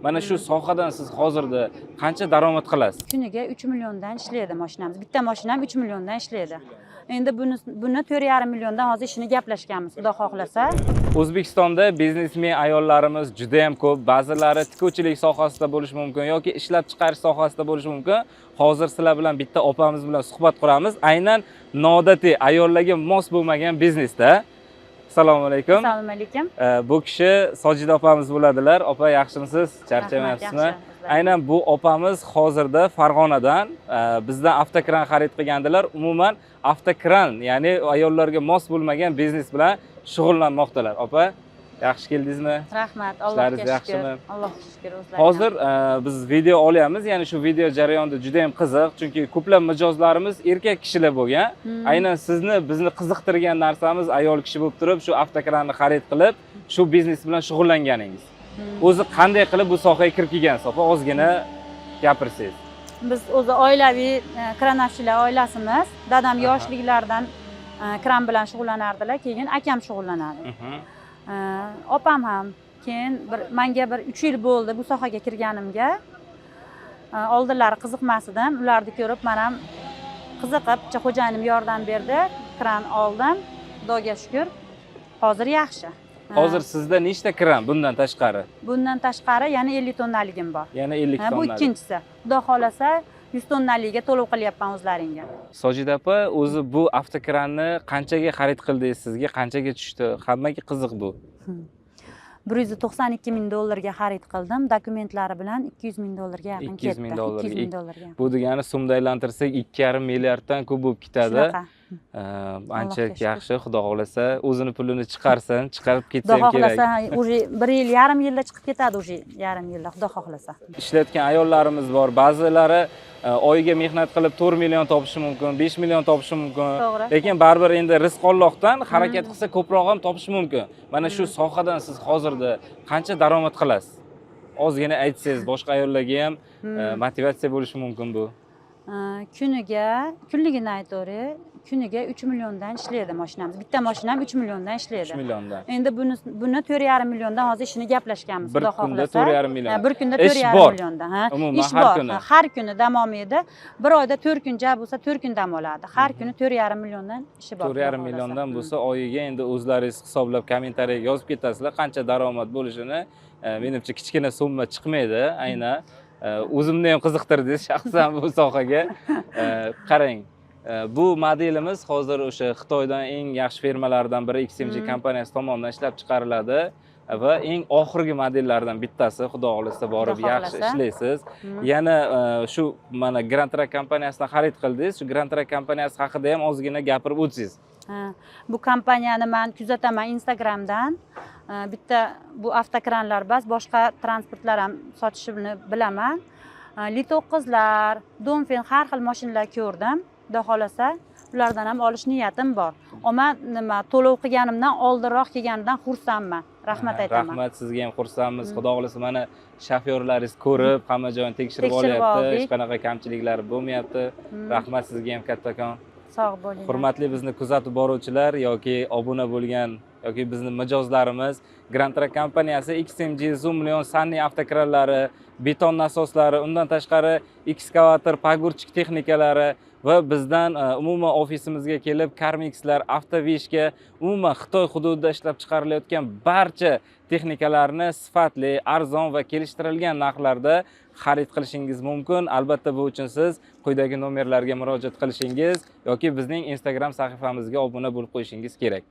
Mana shu sohadan siz hozirda qancha daromad qilasiz? Kuniga 3 milliondan ishlaydi mashinamiz. Bitta mashinam 3 milliondan ishlaydi. Endi buni 4,5 milliondan hozir ishini gaplashganmiz, Xudo xohlasa. O'zbekistonda biznesmen ayollarimiz juda ham ko'p. Ba'zilari tikuvchilik sohasida bo'lishi mumkin yoki ishlab chiqarish sohasida bo'lishi mumkin. Hozir sizlar bilan bitta opamiz bilan suhbat quramiz. Aynan noodatiy ayollarga mos bo'lmagan biznesda. Assalomu alaykum. Assalomu alaykum. Bu kishi Sojida opamiz bo'ladilar. Opa, yaxshimisiz? Charchamayapsizmi? Aynan bu opamiz hozirda Farg'onadan bizdan avtokran xarid qilgandilar. Umuman avtokran, ya'ni ayollarga mos bo'lmagan biznes bilan shug'ullanmoqdalar. Opa, yaxshi keldingizmi? Rahmat, Allohga shukr. Allohga shukr. Hozir biz video olyapmiz, ya'ni shu video jarayonida juda ham qiziq, chunki ko'plab mijozlarimiz erkak kishilar bo'lgan. Aynan bizni qiziqtirgan narsamiz ayol kishi bo'lib turib, shu avtokranni xarid qilib, shu biznes bilan shug'ullanganingiz. O'zi qanday qilib bu sohaga kirib kelgansiz? Opa, ozgina gapirsangiz. Biz o'zi oilaviy kranavchilar oilasimiz. Dadam yoshliklaridan kran bilan shug'ullanardilar, keyin akam shug'ullanadi. Opam ham keyin menga 3 yil bo'ldi bu sohaga kirganimga. Oldinlari qiziqmas edim, ularni ko'rib men ham qiziqib, xo'jayinim yordam berdi, kran oldim. Xudoga shukr. Hozir yaxshi. Hozir sizda nechta kran bundan tashqari? Bundan tashqari yana 50 tonnaligim bor. Yana 50 tonnalik. Bu ikkinchisi. Xudo xolasa 100 tonnaligiga to'lov qilyapman o'zlaringga. Sojida opa, o'zi bu avtokranni qanchaga xarid qildingiz? Sizga qanchaga tushdi? Hammaga qiziq bu. 192 ming dollarga xarid qildim. Dokumentlari bilan 200 ming dollarga yaqin ketdi. 200 ming dollar. 200 ming dollarga. Bu degani so'mda aylantirsak 2,5 milliarddan ko'p bo'lib ketadi. Ancha yaxshi, Xudo xolasa o'zini pulini chiqarsin, chiqarib ketsa ham kerak. Xudo xolasa, уже 1 yil, 1,5 yilda chiqib ketadi, уже 1,5 yilda, Xudo xohlasa. Ishlayotgan ayollarimiz bor. Ba'zilari oyiga mehnat qilib 4 million topishi mumkin, 5 million topishi mumkin. Lekin baribir endi rizq Allohdan, harakat qilsa ko'proq ham topishi mumkin. Mana shu sohadan siz hozirda qancha daromad qilasiz? Ozgina aytsangiz, boshqa ayollarga ham motivatsiya bo'lishi mumkin bu. Kunligini aytavering. Kuniga 3 milliondan ishlaydi mashinamiz. Bitta mashinam 3 milliondan ishlaydi. 3 milliondan. Endi buni 4,5 milliondan hozir ishini gaplashganmiz, Xudo xohlasa. Bir kunda 4,5 million. Bir kunda 4,5 milliondan, ha. Ish bor. Har kuni dam olmaydi. Bir oyda 4 kun ja bo'lsa 4 kun dam oladi. Har kuni 4,5 milliondan ishi bor. 4,5 milliondan bo'lsa oyiga endi o'zlaringiz hisoblab kommentariyaga yozib ketasizlar qancha daromad bo'lishini. Menimcha kichkina summa chiqmaydi, aynan. O'zimni ham qiziqtirdi shaxsan bu sohaga. Qarang. Bu modelimiz hozir o'sha Xitoydan eng yaxshi firmalardan biri XMG kompaniyasi tomonidan ishlab chiqariladi va eng oxirgi modellardan bittasi. Xudo xolasa borib yaxshi ishlaysiz. Yana shu mana Grand Track kompaniyasidan xarid qildingiz. Shu Grand Track kompaniyasi haqida ham ozgina gapirib o'tsangiz. Bu kompaniyani men kuzataman Instagramdan. Bitta bu avtokranlar bas, boshqa transportlar ham sotishini bilaman. Li-9'lar, Donfen har xil mashinalar ko'rdim. Xudo xolasa ulardan ham olish niyatim bor. Ammo nima to'lov qilganimdan oldinroq kelganidan xursandman. Rahmat aytaman. Rahmat, sizga ham xursandmiz. Xudo xolasa mana shofyorlaringiz ko'rib, hamma joyni tekshirib olyapti. Hech qanaqa kamchiliklar bo'lmayapti. Rahmat sizga ham kattakon. Sog' bo'ling. Hurmatli bizni kuzatib boruvchilar yoki obuna bo'lgan yoki bizni mijozlarimiz, Grand Track kompaniyasi XMG Zoom million Sunny avtokranlari, beton nasoslari, undan tashqari ekskavator, pagurchik texnikalari va bizdan umuman ofisimizga kelib Carmixlar, Avtovishga, umuman Xitoy hududida ishlab chiqarilayotgan barcha texnikalarni sifatli, arzon va kelishtirilgan narxlarda xarid qilishingiz mumkin. Albatta bu uchun siz quyidagi nomerlarga murojaat qilishingiz yoki bizning Instagram sahifamizga obuna bo'lib qo'yishingiz kerak.